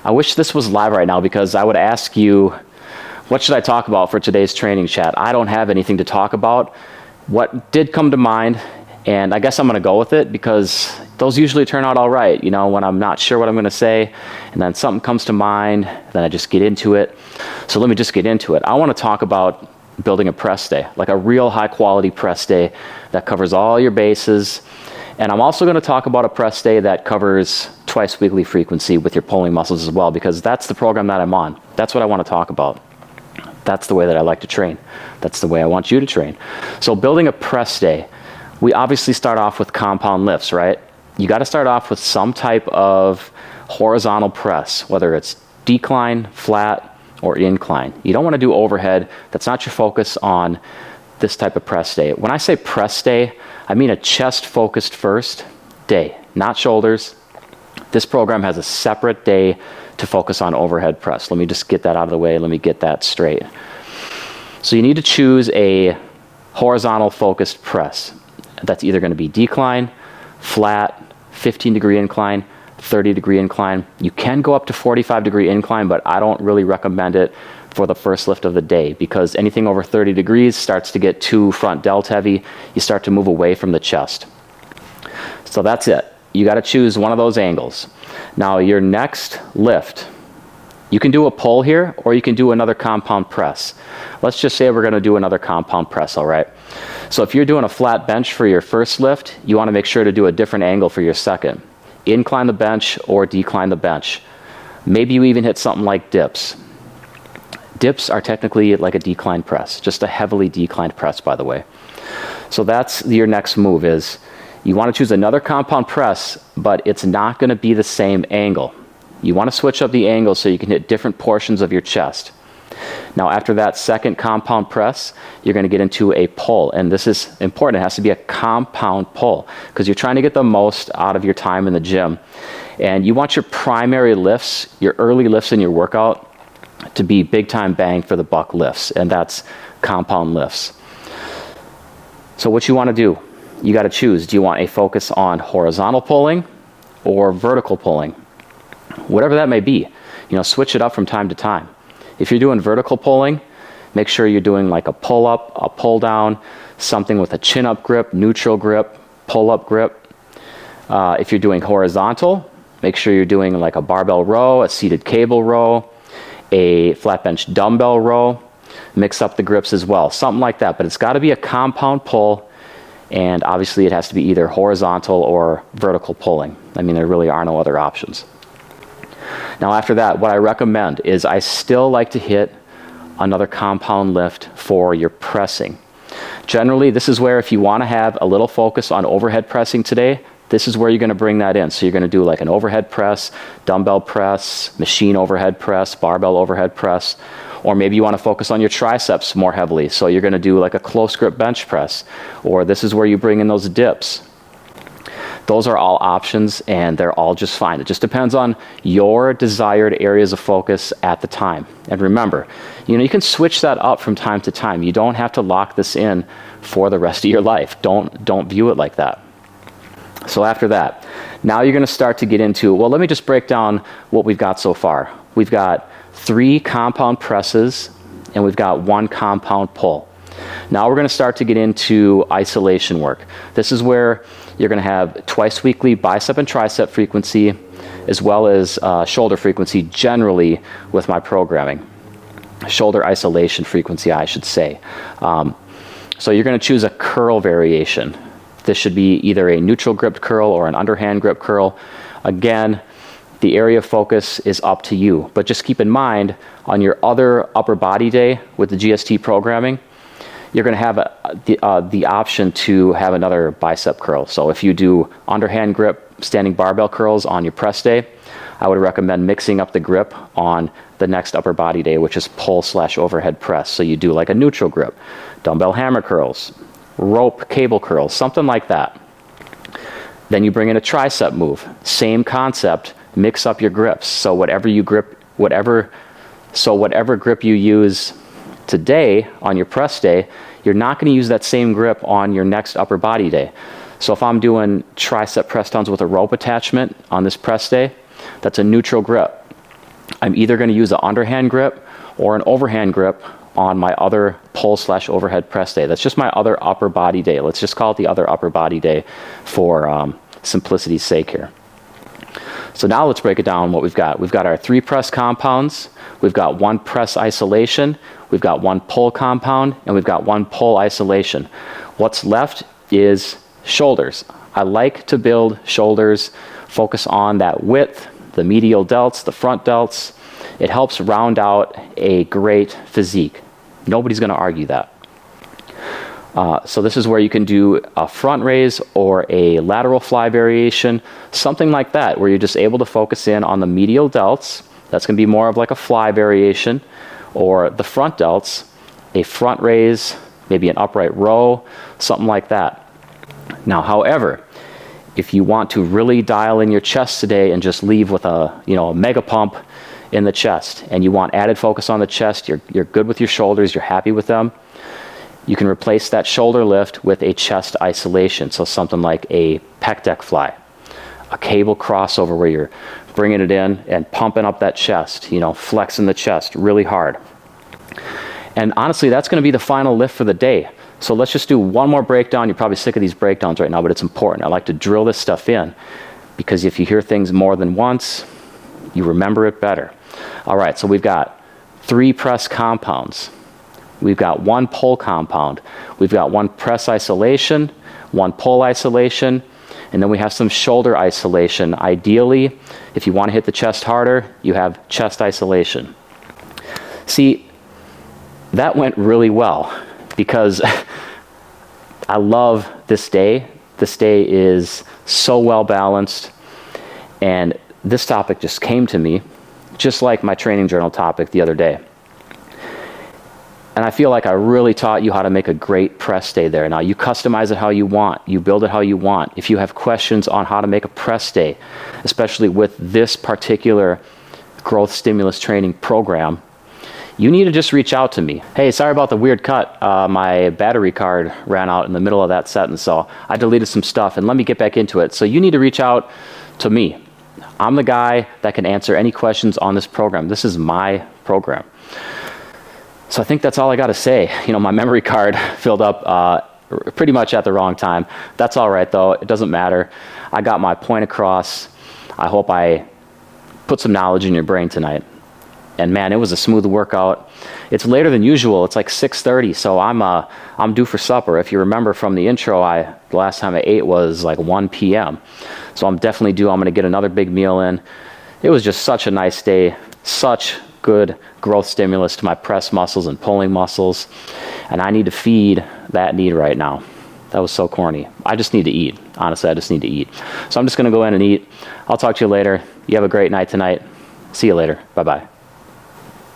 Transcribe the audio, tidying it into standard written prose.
I wish this was live right now because I would ask you, what should I talk about for today's training chat? I don't have anything to talk about. What did come to mind, and I guess I'm gonna go with it because those usually turn out all right, you know, when I'm not sure what I'm gonna say, and then something comes to mind, then I just get into it. So let me just get into it. I wanna talk about building a press day, like a real high quality press day that covers all your bases. And I'm also gonna talk about a press day that covers twice weekly frequency with your pulling muscles as well, because that's the program that I'm on. That's what I wanna talk about. That's the way that I like to train. That's the way I want you to train. So building a press day, we obviously start off with compound lifts, right? You gotta start off with some type of horizontal press, whether it's decline, flat, or incline. You don't wanna do overhead. That's not your focus on this type of press day. When I say press day, I mean a chest-focused first day, not shoulders. This program has a separate day to focus on overhead press. Let me just get that out of the way. Let me get that straight. So you need to choose a horizontal focused press. That's either gonna be decline, flat, 15-degree incline, 30-degree incline. You can go up to 45-degree incline, but I don't really recommend it for the first lift of the day because anything over 30 degrees starts to get too front delt heavy. You start to move away from the chest. So that's it. You got to choose one of those angles. Now your next lift, you can do a pull here or you can do another compound press. Let's just say we're going to do another compound press, all right? So if you're doing a flat bench for your first lift, you want to make sure to do a different angle for your second. Incline the bench or decline the bench. Maybe you even hit something like dips. Dips are technically like a decline press, just a heavily declined press, by the way. So that's your next move is you want to choose another compound press, but it's not going to be the same angle. You want to switch up the angle so you can hit different portions of your chest. Now after that second compound press, you're going to get into a pull, and this is important. It has to be a compound pull because you're trying to get the most out of your time in the gym. And you want your primary lifts, your early lifts in your workout to be big time bang for the buck lifts, and that's compound lifts. So what you want to do, you got to choose. Do you want a focus on horizontal pulling or vertical pulling? Whatever that may be, you know, switch it up from time to time. If you're doing vertical pulling, make sure you're doing like a pull up, a pull down, something with a chin up grip, neutral grip, pull up grip. If you're doing horizontal, make sure you're doing like a barbell row, a seated cable row, a flat bench dumbbell row. Mix up the grips as well, something like that. But it's got to be a compound pull, and obviously it has to be either horizontal or vertical pulling. I mean, there really are no other options. Now after that, what I recommend is I still like to hit another compound lift for your pressing. Generally, this is where if you want to have a little focus on overhead pressing today, this is where you're going to bring that in. So you're going to do like an overhead press, dumbbell press, machine overhead press, barbell overhead press, or maybe you want to focus on your triceps more heavily. So you're going to do like a close grip bench press, or this is where you bring in those dips. Those are all options and they're all just fine. It just depends on your desired areas of focus at the time. And remember, you know, you can switch that up from time to time. You don't have to lock this in for the rest of your life. Don't view it like that. So after that, now you're going to start to get into, well, let me just break down what we've got so far. We've got 3 compound presses and we've got 1 compound pull. Now we're going to start to get into isolation work. This is where you're going to have twice weekly bicep and tricep frequency, as well as shoulder frequency generally with my programming. Shoulder isolation frequency, I should say. So you're going to choose a curl variation. This should be either a neutral gripped curl or an underhand grip curl. Again, the area of focus is up to you, but just keep in mind on your other upper body day with the GST programming, you're going to have the option to have another bicep curl. So if you do underhand grip standing barbell curls on your press day, I would recommend mixing up the grip on the next upper body day, which is pull/overhead press. So you do like a neutral grip, dumbbell hammer curls, rope cable curls, something like that. Then you bring in a tricep move, same concept, mix up your grips. So whatever grip you use today on your press day, you're not going to use that same grip on your next upper body day. So if I'm doing tricep press downs with a rope attachment on this press day, that's a neutral grip. I'm either going to use an underhand grip or an overhand grip on my other pull/overhead press day. That's just my other upper body day. Let's just call it the other upper body day for simplicity's sake here. So now let's break it down what we've got. We've got our 3 press compounds, we've got 1 press isolation, we've got 1 pull compound, and we've got 1 pull isolation. What's left is shoulders. I like to build shoulders, focus on that width, the medial delts, the front delts. It helps round out a great physique. Nobody's going to argue that. So this is where you can do a front raise or a lateral fly variation, something like that, where you're just able to focus in on the medial delts. That's going to be more of like a fly variation, or the front delts, a front raise, maybe an upright row, something like that. Now, however, if you want to really dial in your chest today and just leave with a mega pump in the chest, and you want added focus on the chest, you're good with your shoulders, you're happy with them, you can replace that shoulder lift with a chest isolation. So something like a pec deck fly, a cable crossover where you're bringing it in and pumping up that chest, flexing the chest really hard. And honestly, that's going to be the final lift for the day. So let's just do one more breakdown. You're probably sick of these breakdowns right now, but it's important. I like to drill this stuff in because if you hear things more than once, you remember it better. All right, so we've got 3 press compounds. We've got 1 pull compound. We've got 1 press isolation, 1 pull isolation, and then we have some shoulder isolation. Ideally, if you want to hit the chest harder, you have chest isolation. See, that went really well because I love this day. This day is so well balanced, and this topic just came to me, just like my training journal topic the other day. And I feel like I really taught you how to make a great press day there. Now, you customize it how you want. You build it how you want. If you have questions on how to make a press day, especially with this particular growth stimulus training program, you need to just reach out to me. Hey, sorry about the weird cut. My battery card ran out in the middle of that sentence, so I deleted some stuff, and let me get back into it. So you need to reach out to me. I'm the guy that can answer any questions on this program. This is my program. So I think that's all I got to say. My memory card filled up pretty much at the wrong time. That's all right, though. It doesn't matter. I got my point across. I hope I put some knowledge in your brain tonight. And man, it was a smooth workout. It's later than usual. It's like 6:30, so I'm due for supper. If you remember from the intro, the last time I ate was like 1 p.m. So I'm definitely due. I'm going to get another big meal in. It was just such a nice day. Such good growth stimulus to my press muscles and pulling muscles, and I need to feed that need right now. That was so corny. I just need to eat. Honestly, I just need to eat. So I'm just going to go in and eat. I'll talk to you later. You have a great night tonight. See you later. Bye-bye.